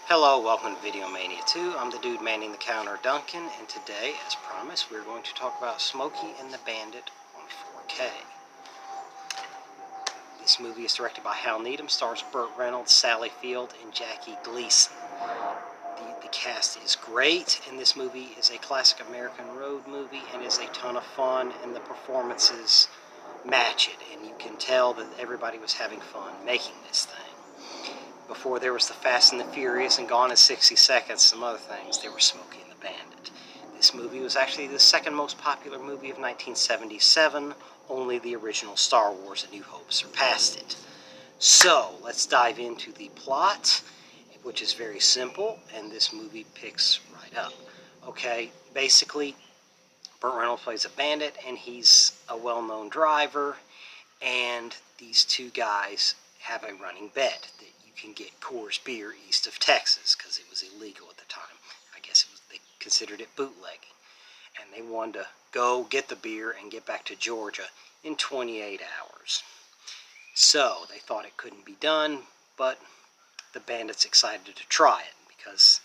Hello, welcome to Video Mania 2. I'm the dude manning the counter, Duncan, and today, as promised, we're going to talk about Smokey and the Bandit on 4K. This movie is directed by Hal Needham, stars Burt Reynolds, Sally Field, and Jackie Gleason. The cast is great, and this movie is a classic American road movie and is a ton of fun, and the performances match it, and you can tell that everybody was having fun making this thing. Before there was the Fast and the Furious and Gone in 60 Seconds, some other things, there was Smokey and the Bandit. This movie was actually the second most popular movie of 1977. Only the original Star Wars: A New Hope surpassed it. So, let's dive into the plot, which is very simple, and this movie picks right up. Okay, basically, Burt Reynolds plays a bandit, and he's a well-known driver, and these two guys have a running bet that you can get Coors beer east of Texas because it was illegal at the time. I guess they considered it bootlegging. And they wanted to go get the beer and get back to Georgia in 28 hours. So they thought it couldn't be done, but the bandit's excited to try it because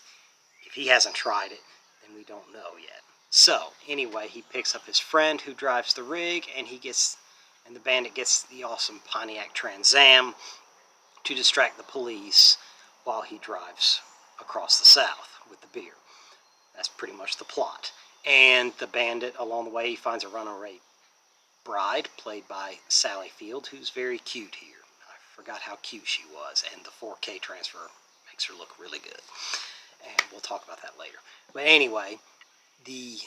if he hasn't tried it, then we don't know yet. So anyway, he picks up his friend who drives the rig, and the bandit gets the awesome Pontiac Trans Am to distract the police while he drives across the South with the beer. That's pretty much the plot. And the bandit, along the way, he finds a runaway bride, played by Sally Field, who's very cute here. I forgot how cute she was, and the 4K transfer makes her look really good. And we'll talk about that later. But anyway, the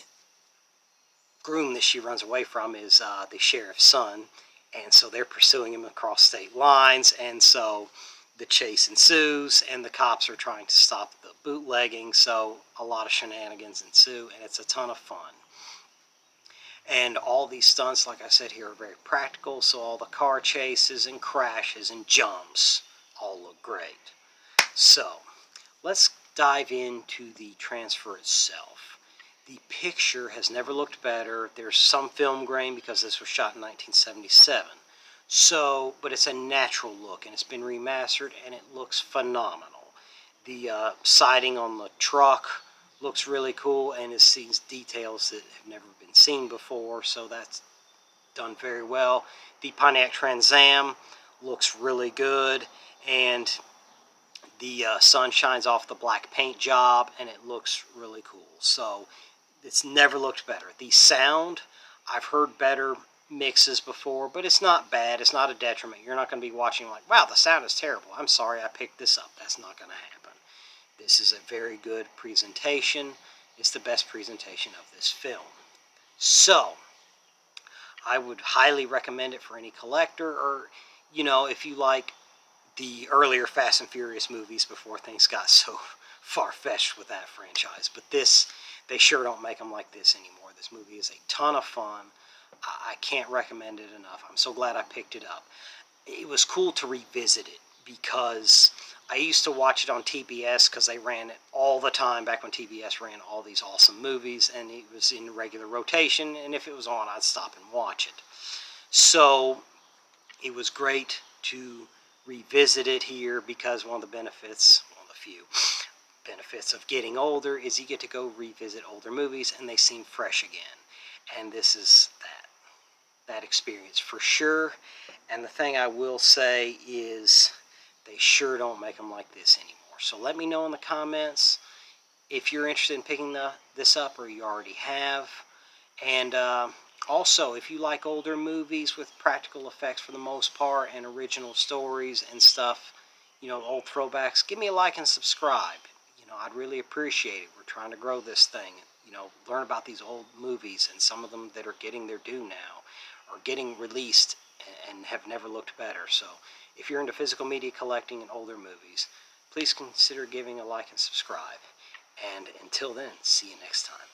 groom that she runs away from is the sheriff's son, and so they're pursuing him across state lines, and so the chase ensues, and the cops are trying to stop the bootlegging, so a lot of shenanigans ensue, and it's a ton of fun. And all these stunts, like I said here, are very practical, so all the car chases and crashes and jumps all look great. So, let's dive into the transfer itself. The picture has never looked better. There's some film grain because this was shot in 1977. So, but it's a natural look, and it's been remastered, and it looks phenomenal. The siding on the truck looks really cool, and it sees details that have never been seen before, so that's done very well. The Pontiac Trans Am looks really good, and the sun shines off the black paint job, and it looks really cool. So it's never looked better. The sound, I've heard better mixes before, but it's not bad. It's not a detriment. You're not going to be watching like, wow, the sound is terrible. I'm sorry I picked this up. That's not going to happen. This is a very good presentation. It's the best presentation of this film. So, I would highly recommend it for any collector, or, if you like the earlier Fast and Furious movies before things got so far-fetched with that franchise. But this, they sure don't make them like this anymore. This movie is a ton of fun. I can't recommend it enough. I'm so glad I picked it up. It was cool to revisit it because I used to watch it on TBS because they ran it all the time back when TBS ran all these awesome movies, and it was in regular rotation, and if it was on, I'd stop and watch it. So it was great to revisit it here because one of the few benefits of getting older is you get to go revisit older movies and they seem fresh again. And this is that experience for sure. And the thing I will say is they sure don't make them like this anymore. So let me know in the comments if you're interested in picking this up, or you already have. And also, if you like older movies with practical effects for the most part and original stories and stuff, old throwbacks, give me a like and subscribe. I'd really appreciate it. We're trying to grow this thing, learn about these old movies, and some of them that are getting their due now are getting released and have never looked better. So if you're into physical media collecting and older movies, please consider giving a like and subscribe. And until then, see you next time.